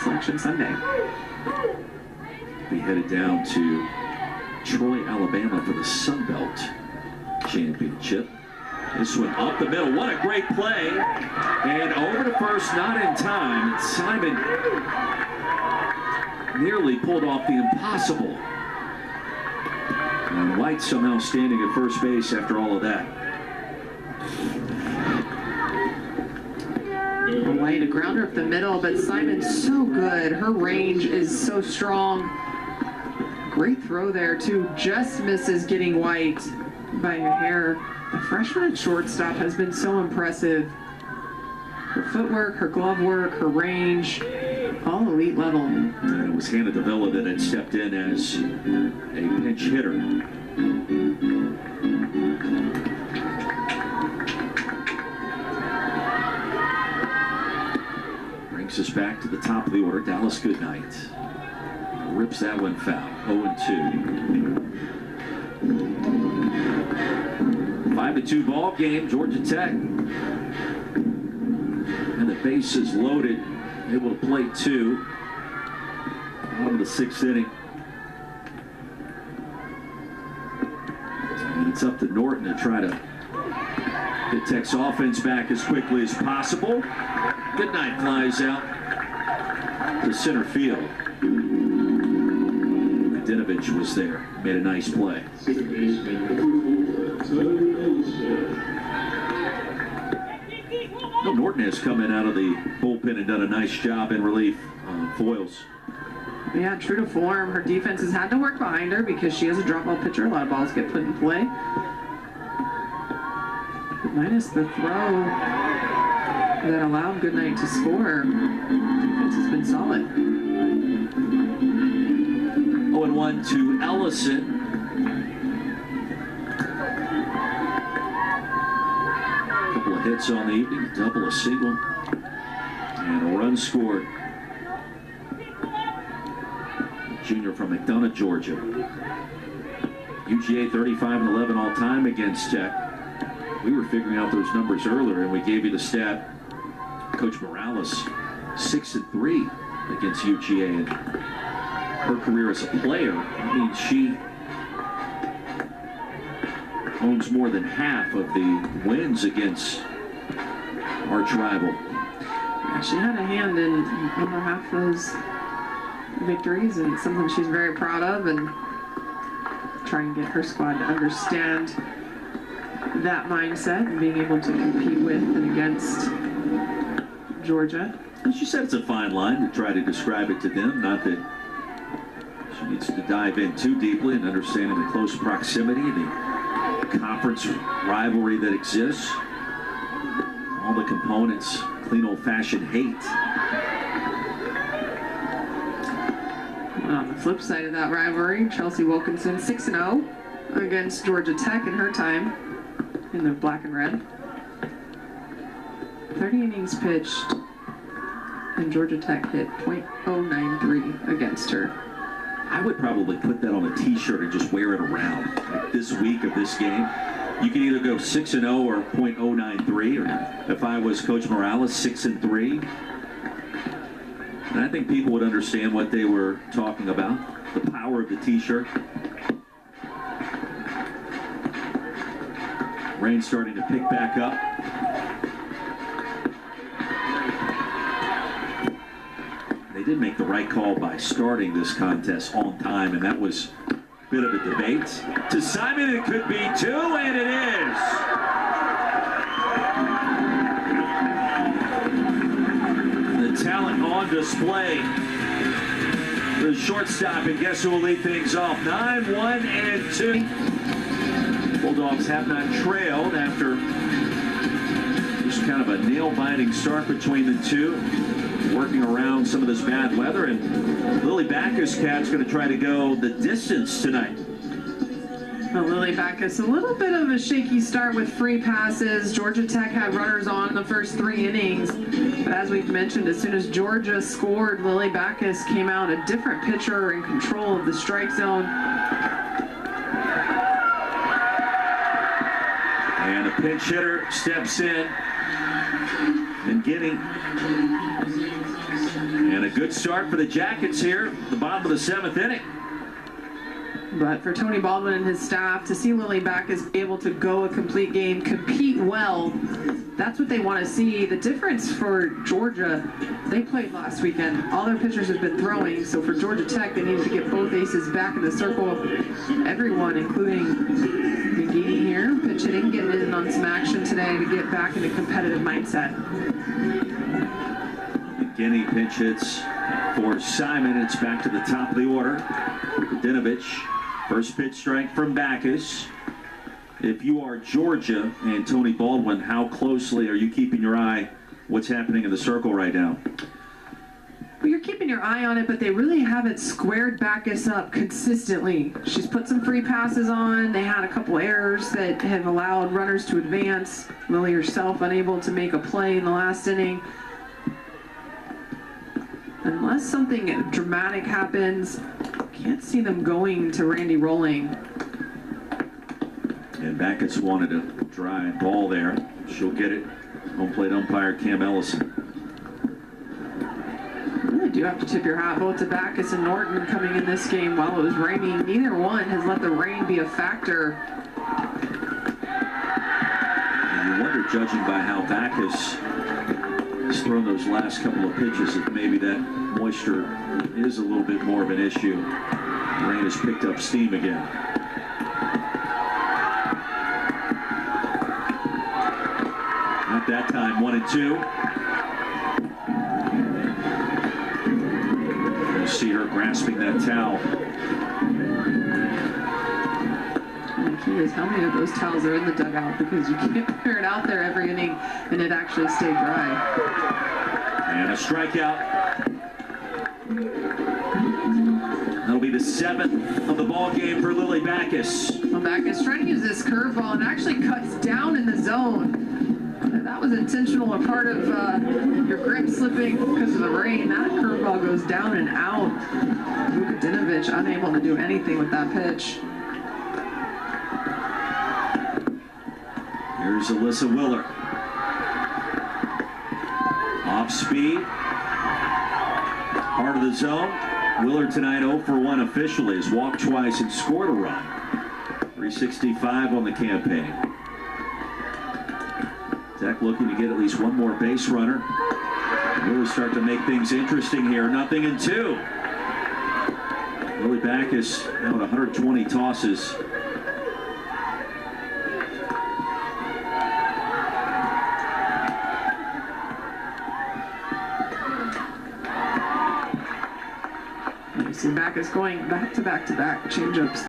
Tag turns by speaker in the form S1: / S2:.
S1: Selection Sunday.
S2: We headed down to Troy, Alabama for the Sun Belt Championship. This one up the middle. What a great play. And over to first, not in time. Simon nearly pulled off the impossible. And White somehow standing at first base after all of that.
S1: White, a grounder up the middle, but Simon's so good. Her range is so strong. Great throw there, too. Just misses getting White by a hair. The freshman at shortstop has been so impressive. Her footwork, her glove work, her range, all elite level.
S2: And it was Hannah DeVilla that had stepped in as a pinch hitter. Brings us back to the top of the order. Dallas Goodnight rips that one foul. 0-2. 5-2 ball game. Georgia Tech. And the bases loaded. Able to play two. Out of the sixth inning. And it's up to Norton to try to get Tech's offense back as quickly as possible. Goodnight flies out to center field. Dinovich was there, made a nice play. Well, Norton has come in out of the bullpen and done a nice job in relief on foils.
S1: Yeah, true to form. Her defense has had to work behind her because she is a drop ball pitcher. A lot of balls get put in play. Minus the throw that allowed Goodnight to score. Defense has been solid.
S2: 0-1 to Ellison. Couple of hits on the evening, a double, a single, and a run scored. Junior from McDonough, Georgia. UGA 35-11 all time against Tech. We were figuring out those numbers earlier, and we gave you the stat. Coach Morales, 6-3 against UGA. And her career as a player, I mean, she owns more than half of the wins against arch rival.
S1: Yeah, she had a hand in over half those victories, and it's something she's very proud of, and trying to get her squad to understand that mindset and being able to compete with and against Georgia.
S2: And she said it's a fine line to try to describe it to them, not that she needs to dive in too deeply and understanding the close proximity, the conference rivalry that exists, all the components, clean old-fashioned hate.
S1: On the flip side of that rivalry, Chelsea Wilkinson 6-0 against Georgia Tech in her time in the black and red. 30 innings pitched, and Georgia Tech hit .093 against her.
S2: I would probably put that on a t-shirt and just wear it around. Like this week of this game, you can either go 6-0 or .093, or if I was Coach Morales, 6-3. And I think people would understand what they were talking about, the power of the t-shirt. Rain starting to pick back up. They did make the right call by starting this contest on time, and that was a bit of a debate. To Simon, it could be two, and it is. The talent on display. The shortstop, and guess who will lead things off? 9-1-2. Bulldogs have not trailed after just kind of a nail-biting start between the two, working around some of this bad weather, and Lily Backus Cat's going to try to go the distance tonight.
S1: Well, Lily Backus, a little bit of a shaky start with free passes. Georgia Tech had runners on the first 3 innings, but as we've mentioned, as soon as Georgia scored, Lily Backus came out a different pitcher in control of the strike zone.
S2: And a pinch hitter steps in, and getting. And And a good start for the Jackets here, the bottom of the 7th inning.
S1: But for Tony Baldwin and his staff, to see Lily Backus able to go a complete game, compete well, that's what they want to see. The difference for Georgia, they played last weekend. All their pitchers have been throwing, so for Georgia Tech, they needed to get both aces back in the circle. Everyone, including McGee here, pitch hitting, getting in on some action today to get back in a competitive mindset.
S2: McGinney pinch hits for Simon. It's back to the top of the order. Dinovich, first pitch strike from Backus. If you are Georgia and Tony Baldwin, how closely are you keeping your eye what's happening in the circle right now?
S1: Well, you're keeping your eye on it, but they really haven't squared Backus up consistently. She's put some free passes on. They had a couple errors that have allowed runners to advance. Lily herself unable to make a play in the last inning. Unless something dramatic happens, can't see them going to Randy Rolling.
S2: And Backus wanted a dry ball there. She'll get it. Home plate umpire Cam Ellison.
S1: You really do have to tip your hat both to Backus and Norton coming in this game while it was raining. Neither one has let the rain be a factor.
S2: And you wonder, judging by how Backus has thrown those last couple of pitches, if maybe that moisture is a little bit more of an issue. Rain has picked up steam again. Not that time, 1-2. You see her grasping that towel.
S1: The key is how many of those towels are in the dugout, because you can't wear it out there every inning and it actually stay dry.
S2: And a strikeout. That'll be the 7th of the ball game for Lily Backus.
S1: Well, Backus trying to use this curveball and actually cuts down in the zone. That was intentional, a part of your grip slipping because of the rain. That curveball goes down and out. Dinovich unable to do anything with that pitch.
S2: Here's Alyssa Willer. Off speed. Part of the zone. Willer tonight 0 for 1 officially. Has walked twice and scored a run. 365 on the campaign. Tech looking to get at least one more base runner. Really start to make things interesting here. 0-2. Lily Backus now at 120 tosses.
S1: You see Backus going back to back to back changeups.